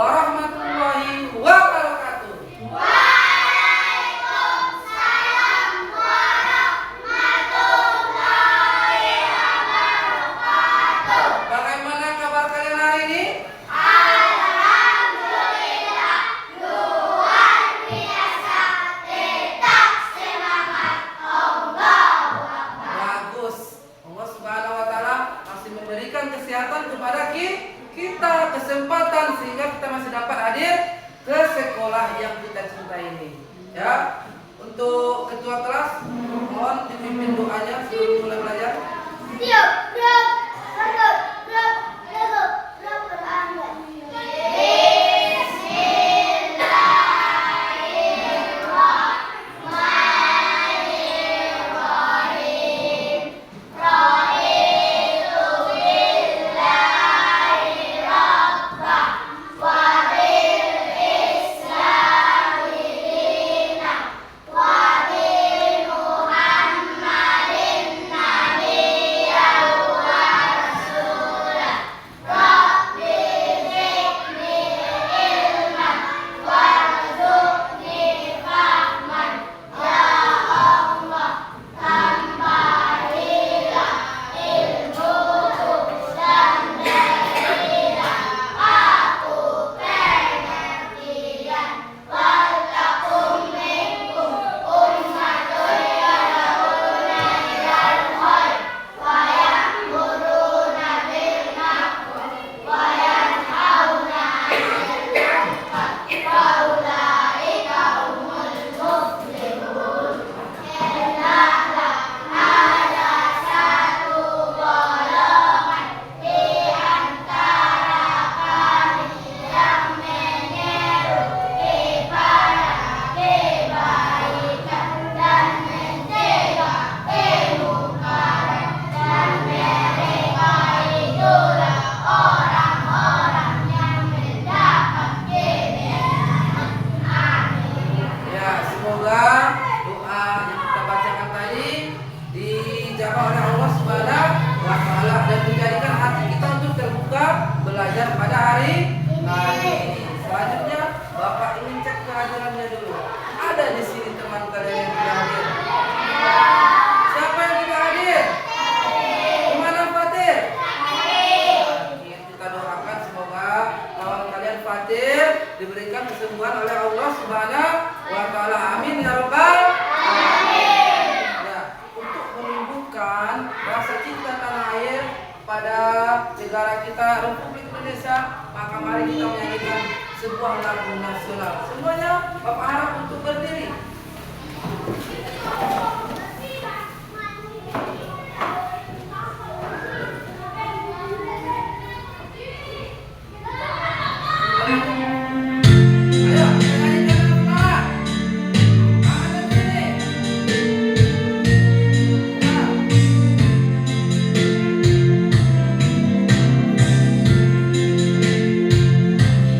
warahmatullahi wabarakatuh. Waalaikumsalam warahmatullahi wabarakatuh. Bagaimana kabar kalian hari ini? Alhamdulillah, luar biasa. Tetap semangat. Allahu Akbar. Bagus. Allah Subhanahu wa taala masih memberikan kesehatan kepada kita, kesempatan sehingga kita masih dapat hadir ke sekolah yang kita cintai ini. Ya. Untuk ketua kelas mohon dipimpin doanya sebelum mulai belajar. Siap, siap. Berdoa, berdoa, berdoa. Belajar pada hari ini. Selanjutnya Bapak ingin cek kehadirannya dulu. Ada di sini teman kalian yang tidak hadir? Siapa yang tidak hadir? Gimana Fatir? Kita doakan semoga kawan kalian Fatir diberikan kesembuhan oleh Allah Subhanahu wa taala. Amin ya rabbal alamin. Ya, untuk menumbuhkan rasa cinta tanah air pada negara kita Republik Indonesia, maka mari kita menyanyikan sebuah lagu nasional. Semuanya Bapak harap untuk berdiri.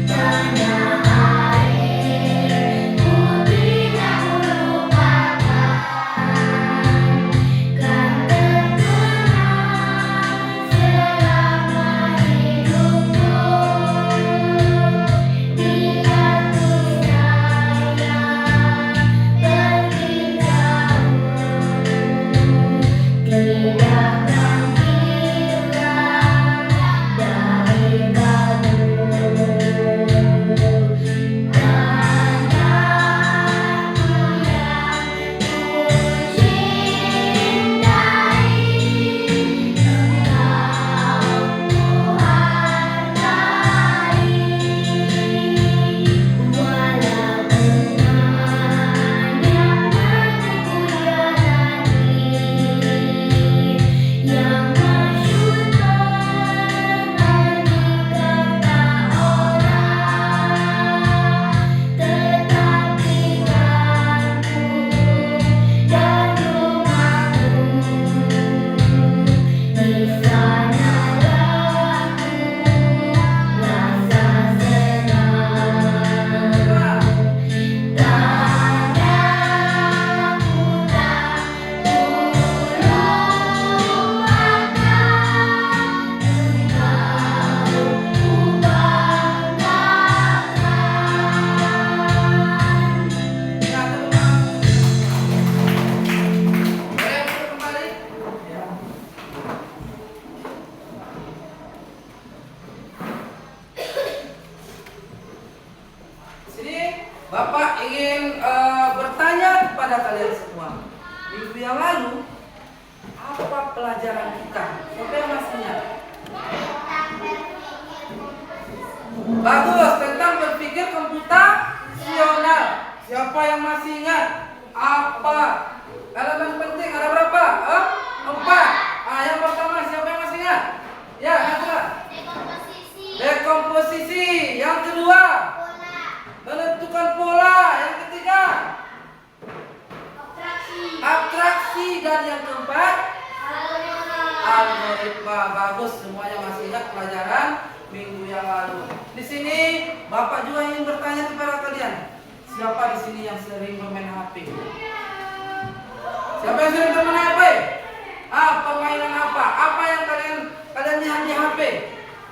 Tanah airku tidak melupakan. Bapak ingin bertanya kepada kalian semua. Minggu yang lalu, apa pelajaran kita? Siapa yang masih ingat? Bagus, tentang berpikir komputasional. Siapa yang masih ingat? Apa? Elemen penting ada berapa? 4. Yang pertama siapa yang masih ingat? Ya, yang kedua. Dekomposisi. Yang kedua, menentukan pola. Yang ketiga, abstraksi. Dan yang keempat, algoritma. Bagus, semuanya masih ingat pelajaran minggu yang lalu. Di sini Bapak juga ingin bertanya kepada kalian. Siapa di sini yang sering bermain HP? Siapa yang sering bermain HP? Permainan apa? Apa yang kalian lihat di HP?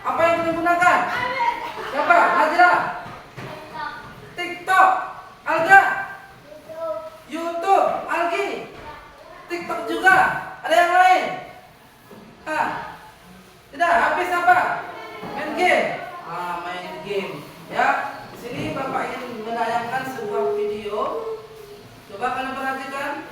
Apa yang kalian gunakan? Siapa? Najla? TikTok. Alga? YouTube. Algi? TikTok juga. Ada yang lain? Tidak. Habis apa? Main game. Main game. Ya. Di sini Bapak ingin menayangkan sebuah video. Coba kalian perhatikan.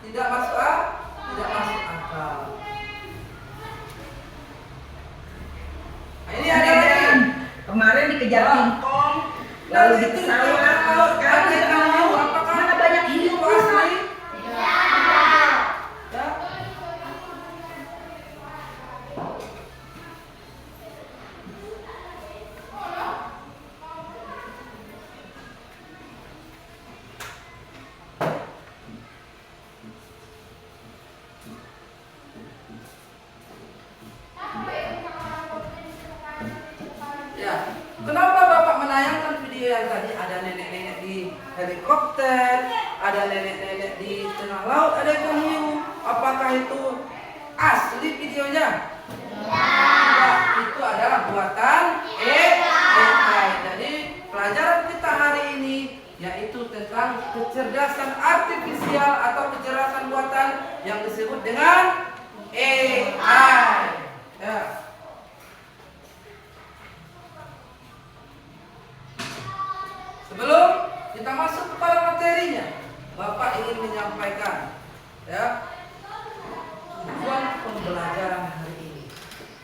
Tidak masuk akal. Ini ada lagi. Kemarin dikejar pingpong, lalu di pesawat, sekarang di kayu. Mana banyak hiu asli? Kenapa Bapak menayangkan video yang tadi? Ada nenek-nenek di helikopter, ada nenek-nenek di tengah laut, ada ikan hiu. Apakah itu asli videonya? Tidak, itu adalah buatan AI. Jadi pelajaran kita hari ini yaitu tentang kecerdasan artifisial atau kecerdasan buatan yang disebut dengan AI. Ya. Sebelum kita masuk kepada materinya, Bapak ingin menyampaikan tujuan pembelajaran hari ini.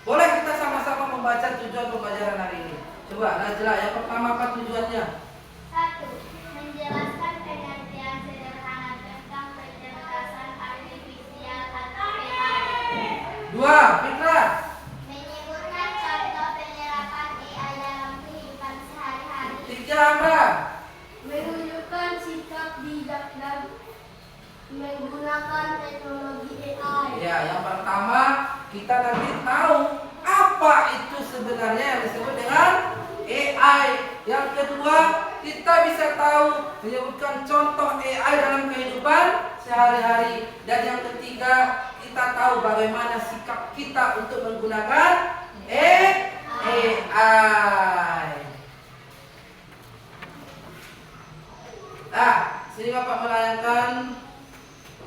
Boleh kita sama-sama membaca tujuan pembelajaran hari ini? Coba Najla, yang pertama apa tujuannya? 1. Menjelaskan pengertian sederhana tentang kecerdasan artifisial atau AI. 2. Fitra. Menyebutkan contoh penerapan AI dalam kehidupan sehari-hari. 3. Amra. Menunjukkan sikap bijak dan menggunakan teknologi AI. Ya, yang pertama kita nanti tahu apa itu sebenarnya yang disebut dengan AI. Yang kedua, kita bisa tahu menyebutkan contoh AI dalam kehidupan sehari-hari. Dan yang ketiga, kita tahu bagaimana sikap kita untuk menggunakan AI. Sini Bapak menayangkan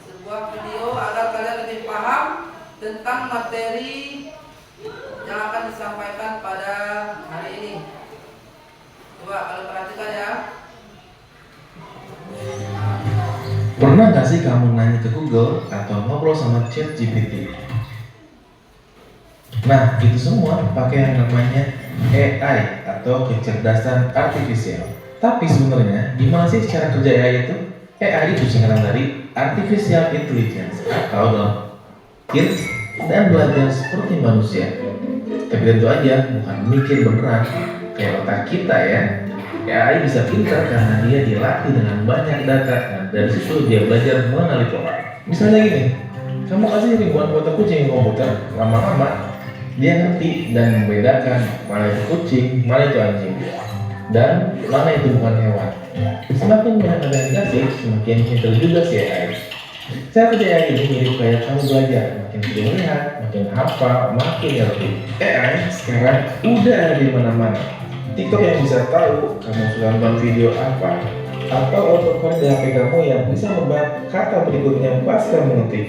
sebuah video agar kalian lebih paham tentang materi yang akan disampaikan pada hari ini. Coba kalian perhatikan ya. Pernah gak sih kamu nanya ke Google atau ngobrol sama ChatGPT? Nah, itu semua pakai yang namanya AI atau kecerdasan artifisial. Tapi sebenarnya gimana sih cara kerja AI itu? AI itu singkatan dari Artificial Intelligence atau dalam dan belajar seperti manusia. Tapi tentu aja bukan mikir beneran kayak otak kita ya. AI bisa pintar karena dia dilatih dengan banyak data dan dari situ dia belajar mengenali pola. Misalnya gini, kamu kasih ribuan foto kucing ke komputer, lama-lama dia ngerti dan membedakan mana itu kucing, mana itu anjing, dan mana itu bukan hewan. Semakin banyak data yang dikasih, semakin pintar juga si AI. Cara kerja AI ini mirip kayak kamu belajar, makin sering lihat, makin hafal, makin ngerti. AI sekarang udah ada di mana-mana. TikTok yang bisa tahu kamu sudah nonton video apa, atau autocorrect di HP kamu yang bisa membuat kata berikutnya pas kamu ngetik.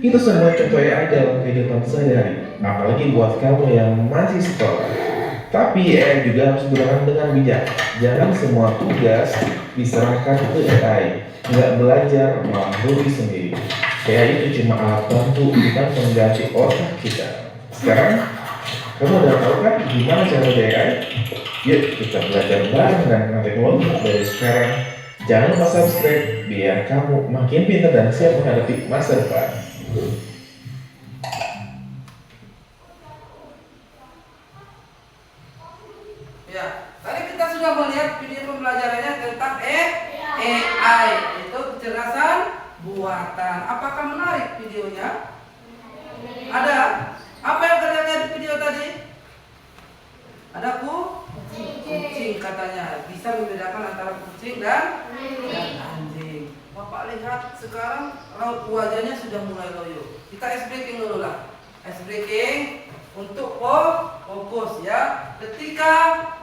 Itu semua contoh AI dalam kehidupan sehari-hari, apalagi buat kamu yang masih sekolah. Tapi AI juga harus digunakan dengan bijak. Jangan semua tugas diserahkan ke AI. Nggak belajar malah rugi sendiri. AI itu cuma alat bantu, bukan pengganti otak kita. Sekarang kamu udah tahu kan gimana cara AI? Yuk kita belajar bareng dengan teknologi dari sekarang. Jangan lupa subscribe biar kamu makin pintar dan siap menghadapi masa depan. Ya, tadi kita sudah melihat video pembelajarannya tentang AI, itu kecerdasan buatan. Apakah menarik videonya? Ada? Apa yang kalian lihat di video tadi? Ada kucing katanya. Bisa membedakan antara kucing dan anjing. Bapak lihat sekarang raut wajahnya sudah mulai loyo. Kita ice breaking dulu lah. Ice breaking untuk fokus ya. Ketika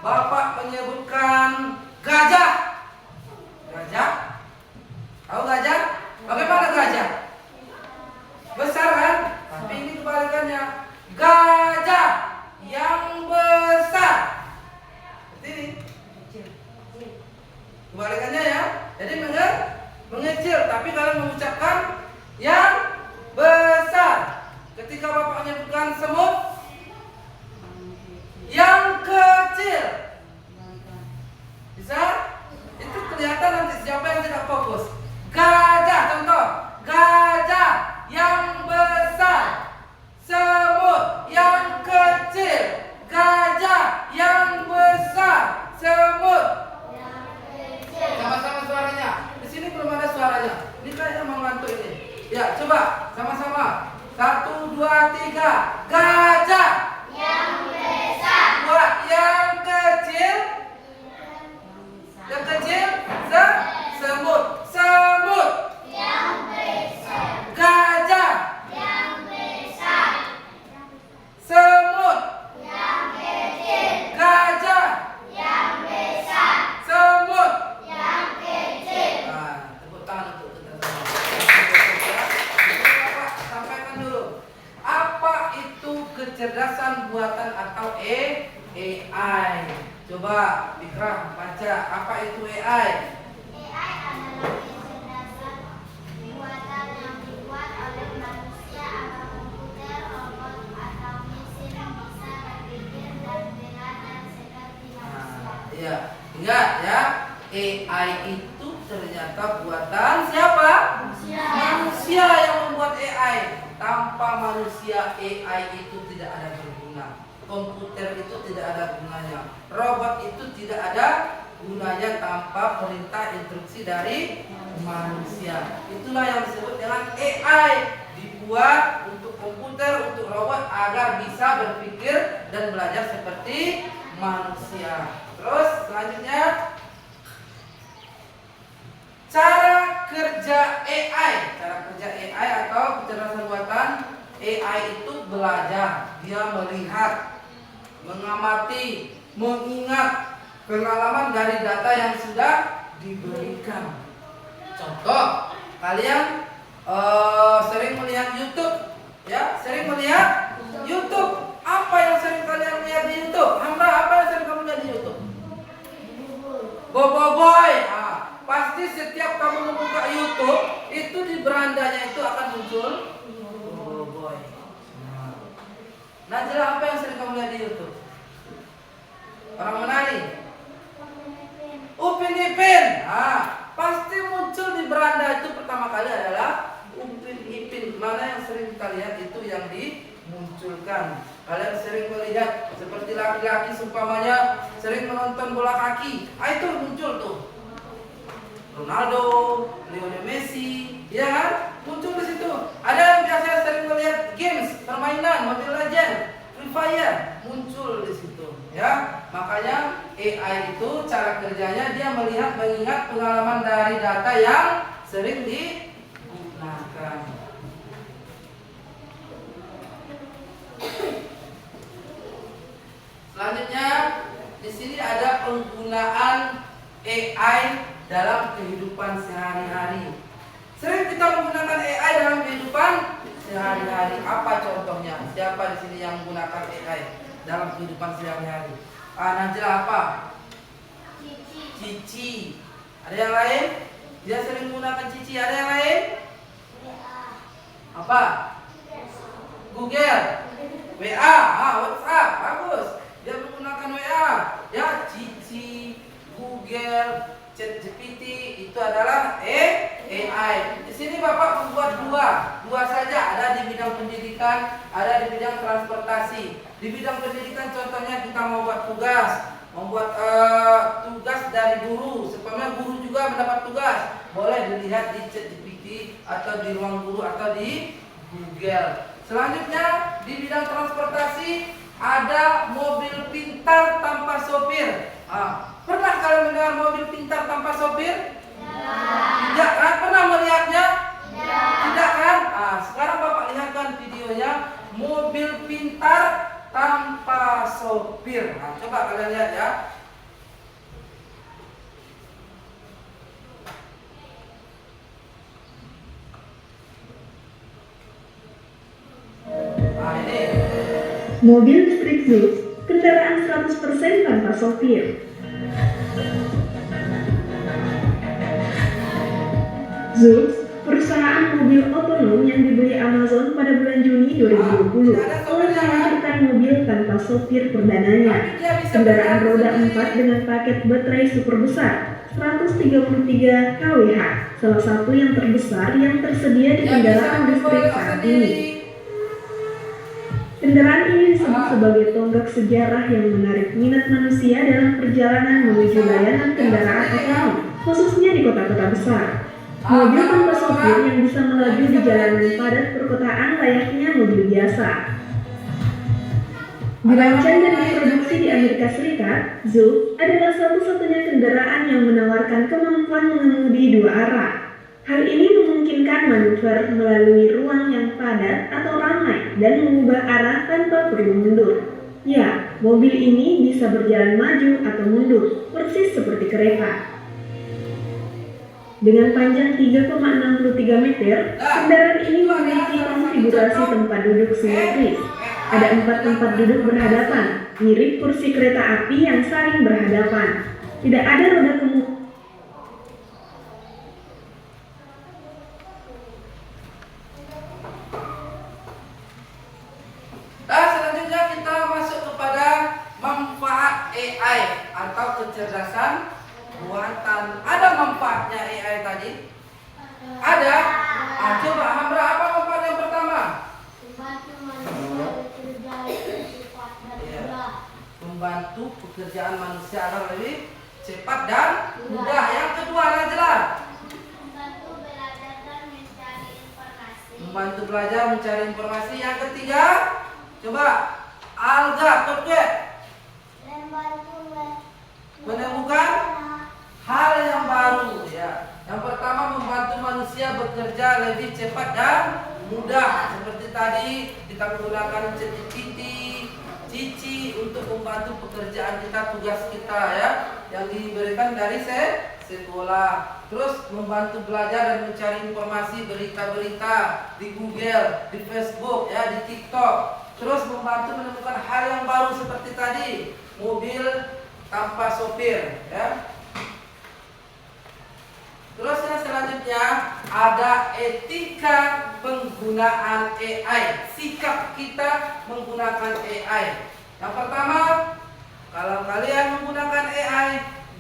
Bapak menyebutkan gajah. Gajah? Tahu gajah? Bagaimana gajah? Besar kan? Tapi ini kebalikannya. Gajah yang besar. Seperti ini. Kebalikannya ya. Jadi mengecil. Tapi kalau mengucapkan yang besar. Ketika Bapak menyebutkan semut, yang kecil. Bisa? Itu kelihatan nanti siapa yang tidak fokus. Gajah, contoh. Gajah yang besar. Semut yang kecil. Gajah yang besar. Semut. Sama-sama suaranya. Di sini belum ada suaranya. Ini kayaknya mau ngantuk ini. Ya, coba sama-sama. 1, 2, 3. Gajah Yang besar. Dua. Yang kecil. Yang kecil. Semut. Semut. Yang besar. Gajah. Yang besar. Semut. Yang kecil. Gajah. Yang besar. Semut. Yang kecil. Nah, tepuk tangan untuk kita semua. Bapak sampaikan dulu. Apa itu kecerdasan buatan atau AI? Coba Fikrah baca. Apa itu AI? AI adalah kecerdasan buatan yang dibuat oleh manusia atau komputer, robot, atau mesin bisa berpikir dan belajar seperti manusia. Iya, ingat ya. AI itu ternyata buatan siapa? Manusia yang membuat AI. Tanpa manusia AI itu tidak ada berguna. Komputer itu tidak ada gunanya. Robot itu tidak ada gunanya tanpa perintah instruksi dari manusia. Itulah yang disebut dengan AI. Dibuat untuk komputer, untuk robot agar bisa berpikir dan belajar seperti manusia. Terus selanjutnya, cara kerja AI. Cara kerja AI atau kecerdasan buatan AI itu belajar. Dia melihat, mengamati, mengingat pengalaman dari data yang sudah diberikan. Contoh, kalian sering melihat YouTube, ya? Sering melihat YouTube. Apa yang sering kalian lihat di YouTube? Hamra, apa yang sering kamu lihat di YouTube? Boboiboy. Pasti setiap kamu membuka YouTube, itu di berandanya itu akan muncul Boboiboy. Najla, apa yang sering kamu lihat di YouTube? Orang menari. Upin Ipin. Pasti muncul di beranda itu pertama kali adalah Upin Ipin. Mana yang sering kita lihat itu yang di munculkan. Kalian sering melihat seperti laki-laki seumpamanya sering menonton bola kaki, itu muncul tuh Ronaldo, Lionel Messi, ya kan? Muncul di situ. Ada yang biasa sering melihat games, permainan, Mobile Legends, Free Fire, muncul di situ. Ya, makanya AI itu cara kerjanya dia melihat, mengingat pengalaman dari data yang sering digunakan. Selanjutnya di sini ada penggunaan AI dalam kehidupan sehari-hari. Sering kita menggunakan AI dalam kehidupan sehari-hari. Apa contohnya? Siapa di sini yang menggunakan AI dalam kehidupan sehari-hari? Najla apa? Cici. Ada yang lain? Dia sering menggunakan Cici. Ada yang lain? Apa? Google, WA, WhatsApp, bagus. Dia menggunakan WA, ya Cici, Google, ChatGPT itu adalah AI. Di sini Bapak membuat dua saja. Ada di bidang pendidikan, ada di bidang transportasi. Di bidang pendidikan contohnya kita mau buat membuat tugas dari guru. Supaya guru juga mendapat tugas, boleh dilihat di ChatGPT atau di ruang guru atau di Google. Selanjutnya di bidang transportasi ada mobil pintar tanpa sopir. Pernah kalian mendengar mobil pintar tanpa sopir? Tidak kan? Pernah melihatnya? Tidak kan? Sekarang Bapak lihatkan videonya mobil pintar tanpa sopir. Coba kalian lihat ya. Ini Mobil listrik Zoox, kendaraan 100% tanpa sopir. Zoox, perusahaan mobil otonom yang dibeli Amazon pada bulan Juni 2020, telah meluncurkan mobil tanpa sopir perdananya. Kendaraan roda 4 dengan paket baterai super besar, 133 kWh, salah satu yang terbesar yang tersedia di kendaraan listrik saat ini. Kendaraan ini disebut sebagai tonggak sejarah yang menarik minat manusia dalam perjalanan menuju layanan kendaraan otonom, khususnya di kota-kota besar. Mobil tanpa sopir yang bisa melaju di jalanan padat perkotaan layaknya mobil biasa. Dirancang dan diproduksi di Amerika Serikat, Zoox adalah satu-satunya kendaraan yang menawarkan kemampuan mengemudi dua arah. Hal ini memungkinkan manuver melalui ruang yang padat atau ramai dan mengubah arah tanpa perlu mundur. Ya, mobil ini bisa berjalan maju atau mundur, persis seperti kereta. Dengan panjang 3,63 meter, kendaraan ini memiliki konfigurasi tempat duduk simetris. Ada 4 tempat duduk berhadapan, mirip kursi kereta api yang saling berhadapan. Tidak ada roda kemudian. Selanjutnya kita masuk kepada manfaat AI atau kecerdasan buatan. Ada manfaatnya AI tadi? Ada? Coba Hamra, apa manfaat yang pertama? Membantu manusia bekerja lebih cepat dan mudah. Membantu pekerjaan manusia agar lebih cepat dan mudah. Yang kedua, Najla. Membantu belajar dan mencari informasi. Membantu belajar mencari informasi. Yang ketiga, coba Alga, Turket. Membantu Menemukan hal yang baru, ya. Yang pertama, membantu manusia bekerja lebih cepat dan mudah. Seperti tadi kita menggunakan ChatGPT, Cici untuk membantu pekerjaan kita, tugas kita, ya, yang diberikan dari sekolah. Terus membantu belajar dan mencari informasi, berita-berita di Google, di Facebook, ya, di TikTok. Terus membantu menemukan hal yang baru seperti tadi, mobil tanpa sopir, ya. Terus yang selanjutnya ada etika penggunaan AI, sikap kita menggunakan AI. Yang pertama, kalau kalian menggunakan AI,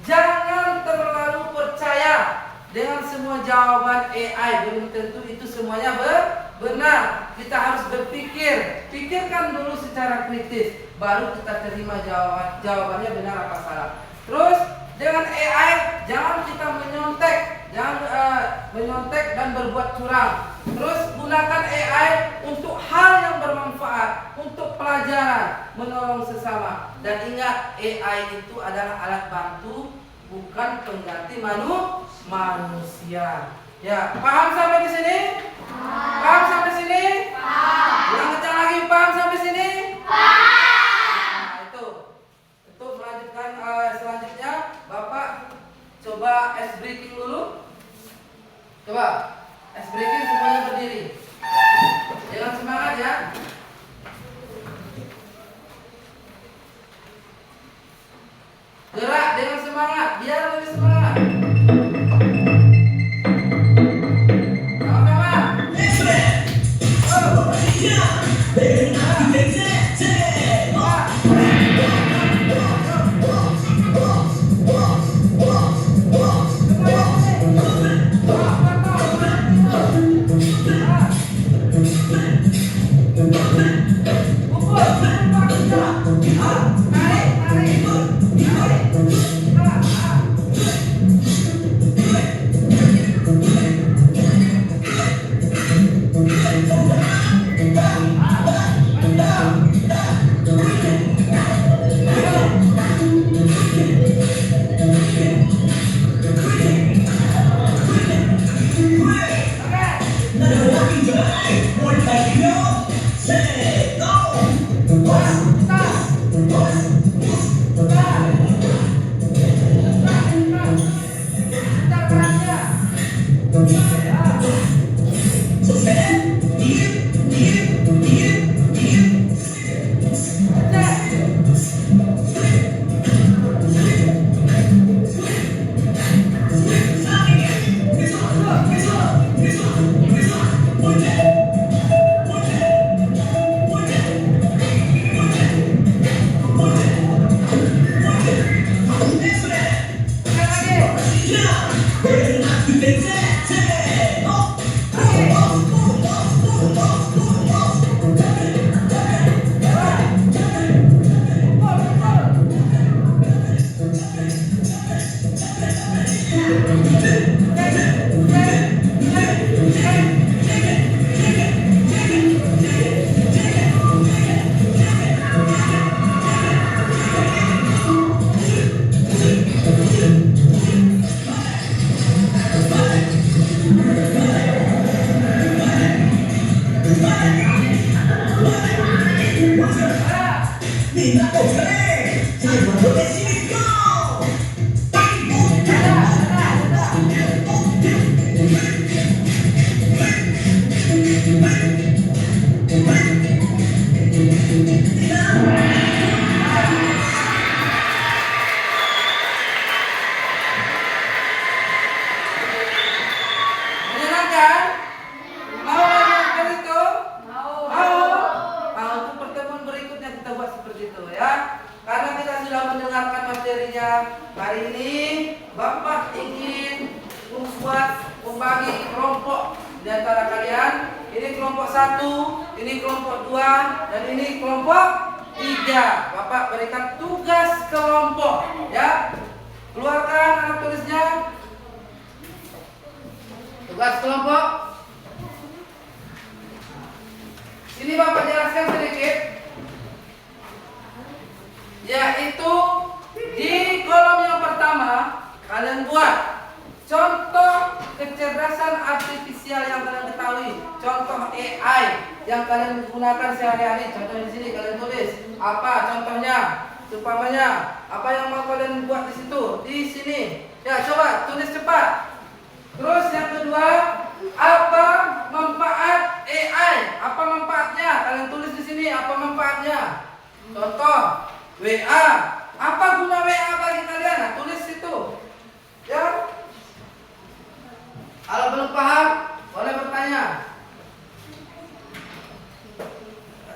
jangan terlalu percaya dengan semua jawaban AI. Belum tentu itu semuanya benar, kita harus berpikir. Pikirkan dulu secara kritis, baru kita terima jawabannya benar apa salah. Terus dengan AI jangan kita menyontek, menyontek dan berbuat curang. Terus gunakan AI untuk hal yang bermanfaat, untuk pelajaran, menolong sesama. Dan ingat, AI itu adalah alat bantu, bukan pengganti manusia. Ya, paham sampai di sini? Paham sampai sini? Ulang kencang lagi, paham sampai sini? Nah, itu melanjutkan selanjutnya, Bapak coba ice breaking dulu. Coba ice breaking, semuanya berdiri. Jangan semangat ya. Gerak dengan semangat, biar lebih semangat.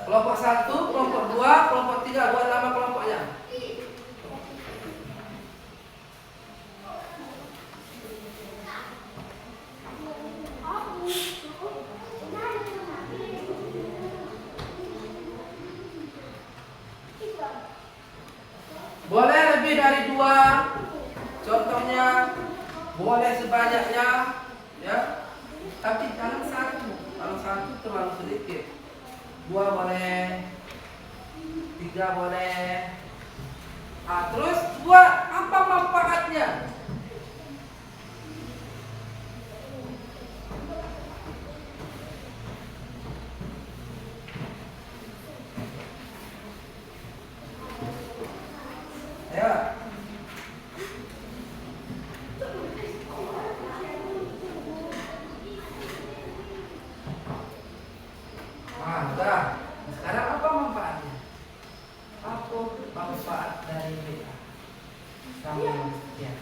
Kelompok 1, kelompok 2, kelompok 3, buat nama kelompoknya. boleh sebanyaknya, ya. Tapi jangan satu. Kalau satu terlalu sedikit. 2 boleh, 3 boleh. Terus buat apa manfaatnya? Ya. Udah. Sekarang apa manfaatnya? Apa manfaat dari WA? Sama ya.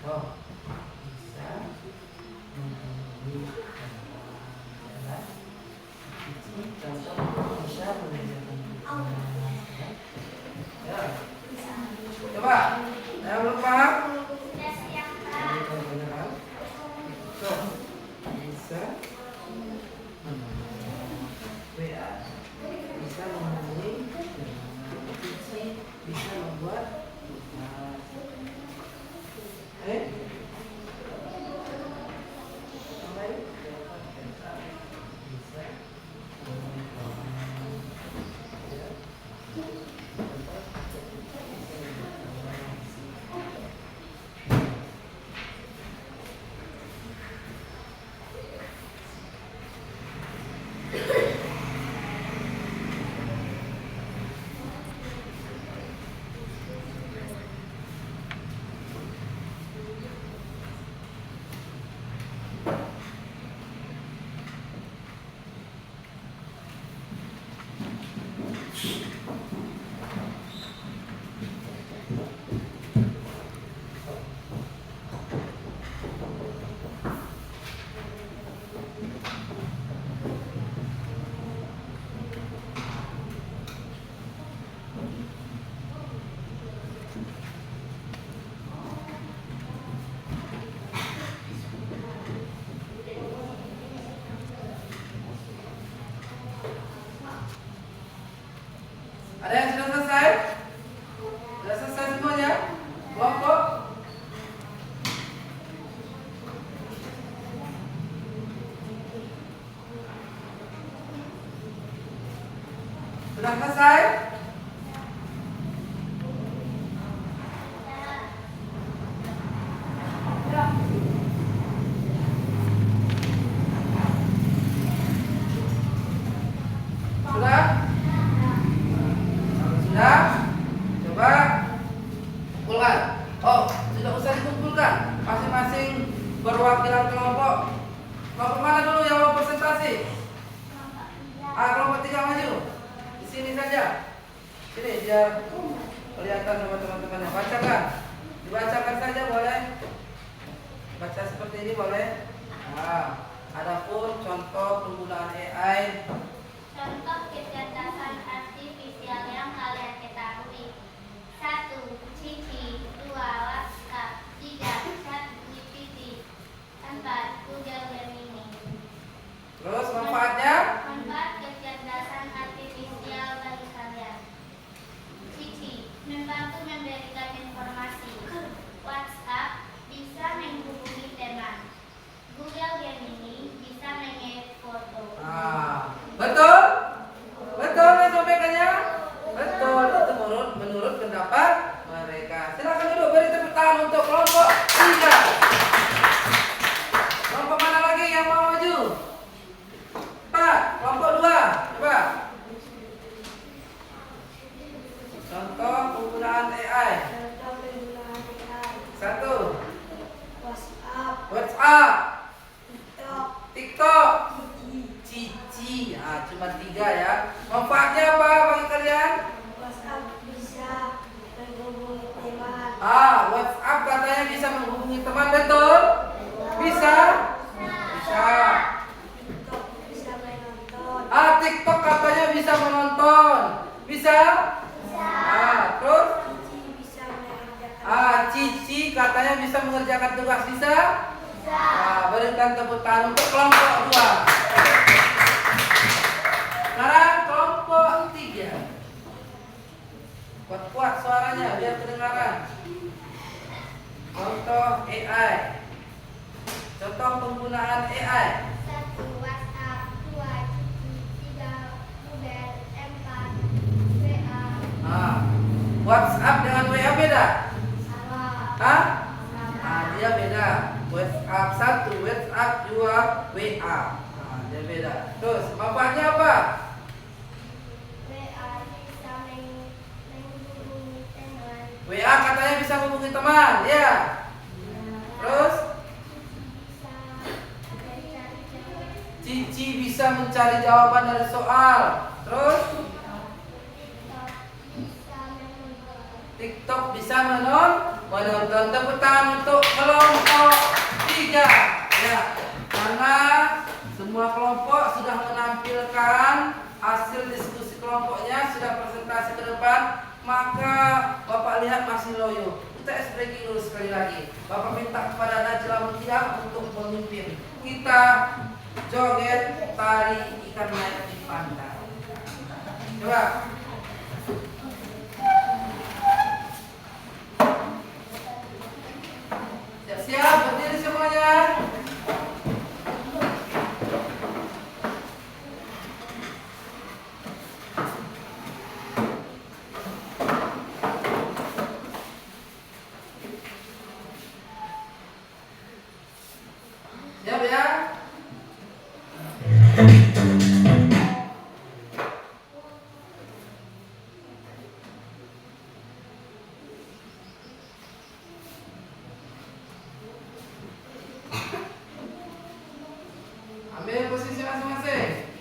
Oh, bisa menghubungi teman. Ini contoh bisa mengerjakan. Ya. Coba. Yang belum paham? Tuh. Bisa. WA bisa menghubungi, bisa membuat ada yang sudah selesai? Sudah selesai semuanya? Kelompok? Sudah selesai? Sudah? Sudah? Coba kumpulkan. Oh, tidak usah dikumpulkan. Masing-masing perwakilan kelompok. Kelompok mana dulu yang mau presentasi? Kelompok 3 maju. Di sini saja. Sini biar kelihatan sama teman-temannya. Bacakan. Dibacakan saja boleh. Baca seperti ini boleh. Adapun contoh penggunaan AI. Contoh kecerdasan artifisial yang kalian ketahui. 1. Cici. 2. WhatsApp. 3. ChatGPT. 4. Google Gemini. Terus manfaatnya? Manfaat kecerdasan artifisial bagi kalian. Cici. Membantu memberikan informasi. WhatsApp bisa menghubungi teman. Google Gemini bisa mengedit foto. Betul? Betul disampaikannya? Betul, itu menurut pendapat mereka. Silakan duduk, beri tepuk tangan untuk kelompok 3. Kelompok mana lagi yang mau maju? 4, kelompok 2, coba. Contoh penggunaan AI. 1. WhatsApp. TikTok. Cici. Cuma 3 ya. Manfaatnya apa bagi kalian? WhatsApp bisa menghubungi teman. WhatsApp katanya bisa menghubungi teman, betul? Bisa? Bisa. TikTok bisa menonton. TikTok katanya bisa menonton. Bisa? Terus? Cici bisa mengerjakan. Cici katanya bisa mengerjakan tugas. Bisa? Berikan tepuk tangan untuk kelompok 2. Sekarang kelompok 3. Kuat-kuat suaranya biar kedengaran. Contoh AI. Contoh penggunaan AI. 1 WhatsApp, 2 CC, 3 Google, 4 WA. WhatsApp dengan WA beda? Sama. Hah? Sama. Dia beda. WhatsApp 1, WhatsApp 2, WA. Dia beda. Terus manfaatnya apa? WA bisa menghubungi teman. WA katanya bisa menghubungi teman, ya. Terus Cici bisa mencari jawaban dari soal. Terus TikTok bisa menonton. Tepuk tangan untuk kelompok 3. Ya, karena semua kelompok sudah menampilkan hasil diskusi kelompoknya, sudah presentasi ke depan, maka Bapak lihat masih loyo. Kita breaking dulu sekali lagi. Bapak minta kepada Najla Mutia untuk memimpin. Kita joget tari ikan naik di pantai. Coba. Siap-siap, berdiri semuanya. Siap ya? Ambil posisi masing-masing.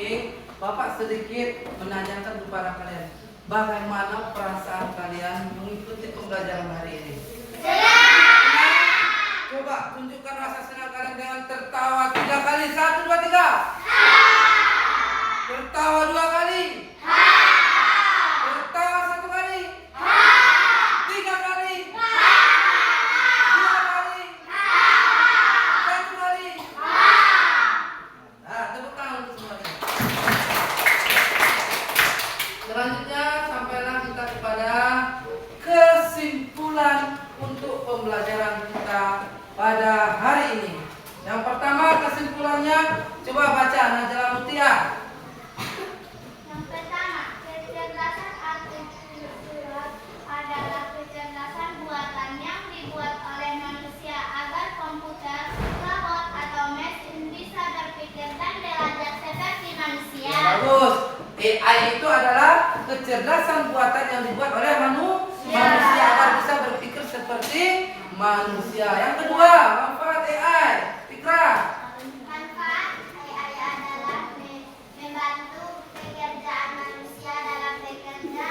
meeting, Bapak sedikit menanyakan kepada kalian, bagaimana perasaan kalian mengikuti pembelajaran hari ini? Coba tunjukkan rasa senang kalian dengan tertawa 3 kali. 1, 2, 3. Tertawa 2 kali. Tertawa 1 kali. 3 kali. 2 kali. 1 kali. Nah, tepuk tangan untuk semuanya. Selanjutnya sampailah kita kepada kesimpulan untuk pembelajaran kita pada hari ini. Yang pertama kesimpulannya, coba baca Najla Mutia. Yang pertama, kecerdasan artifisial adalah kecerdasan buatan yang dibuat oleh manusia agar komputer, robot, atau mesin bisa berpikir dan belajar seperti manusia. Bagus. AI itu adalah kecerdasan buatan yang dibuat oleh manusia agar bisa berpikir seperti manusia. Yang kedua, manfaat AI. Fikra. Manfaat AI adalah membantu pekerjaan manusia dalam bekerja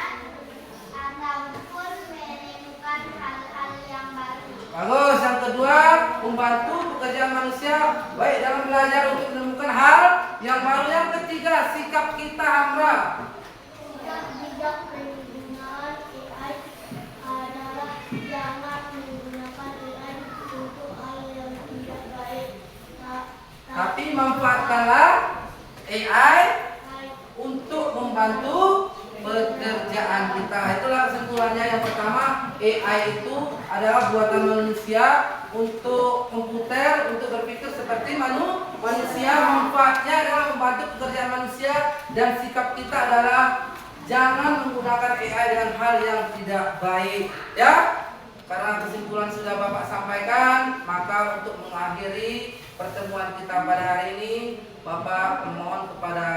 ataupun menemukan hal-hal yang baru. Bagus. Yang kedua, membantu pekerjaan manusia baik dalam belajar untuk menemukan hal yang baru. Yang ketiga, sikap kita, Hamra. Bijak penggunaan AI adalah jangan menggunakan AI untuk hal yang tidak baik. Tapi manfaatkanlah AI untuk membantu pekerjaan kita. Itulah kesimpulannya. Yang pertama, AI itu adalah buatan manusia untuk komputer untuk berpikir seperti manusia. Manfaatnya adalah membantu pekerjaan manusia, dan sikap kita adalah jangan menggunakan AI dengan hal yang tidak baik. Ya, karena kesimpulan sudah Bapak sampaikan, maka untuk mengakhiri pertemuan kita pada hari ini, Bapak memohon kepada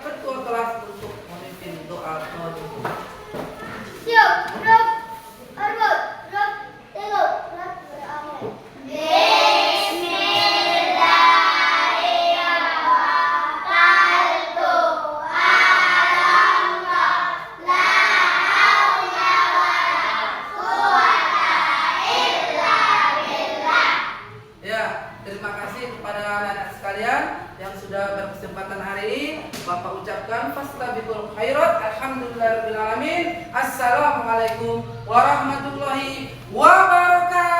ketua kelas untuk memimpin doa penutup. Siap, Rob, Arbot, Rob, tengok, Rob, berakhir. Terima kasih kepada anak-anak sekalian yang sudah berkesempatan hari ini. Bapak ucapkan fastabiqul khairat. Alhamdulillahirabbil alamin. Assalamualaikum warahmatullahi wabarakatuh.